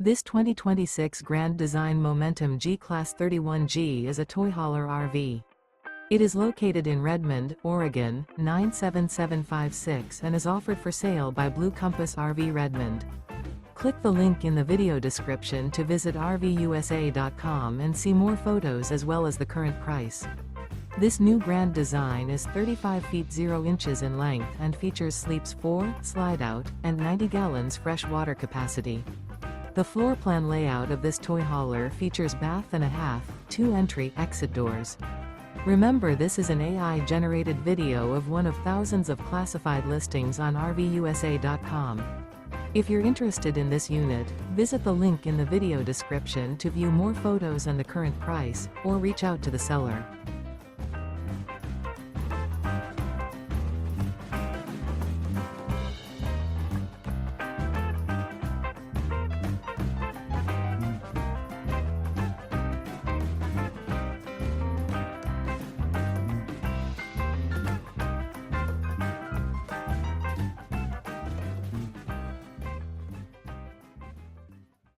This 2026 Grand Design Momentum G-Class 31G is a toy hauler RV. It is located in Redmond, Oregon, 97756 and is offered for sale by Blue Compass RV Redmond. Click the link in the video description to visit RVUSA.com and see more photos as well as the current price. This new Grand Design is 35 feet 0 inches in length and features sleeps 4, Slideout, and 90 gallons fresh water capacity. The floor plan layout of this toy hauler features bath and a half, 2 entry/exit doors. Remember, this is an AI-generated video of one of thousands of classified listings on RVUSA.com. If you're interested in this unit, visit the link in the video description to view more photos and the current price, or reach out to the seller.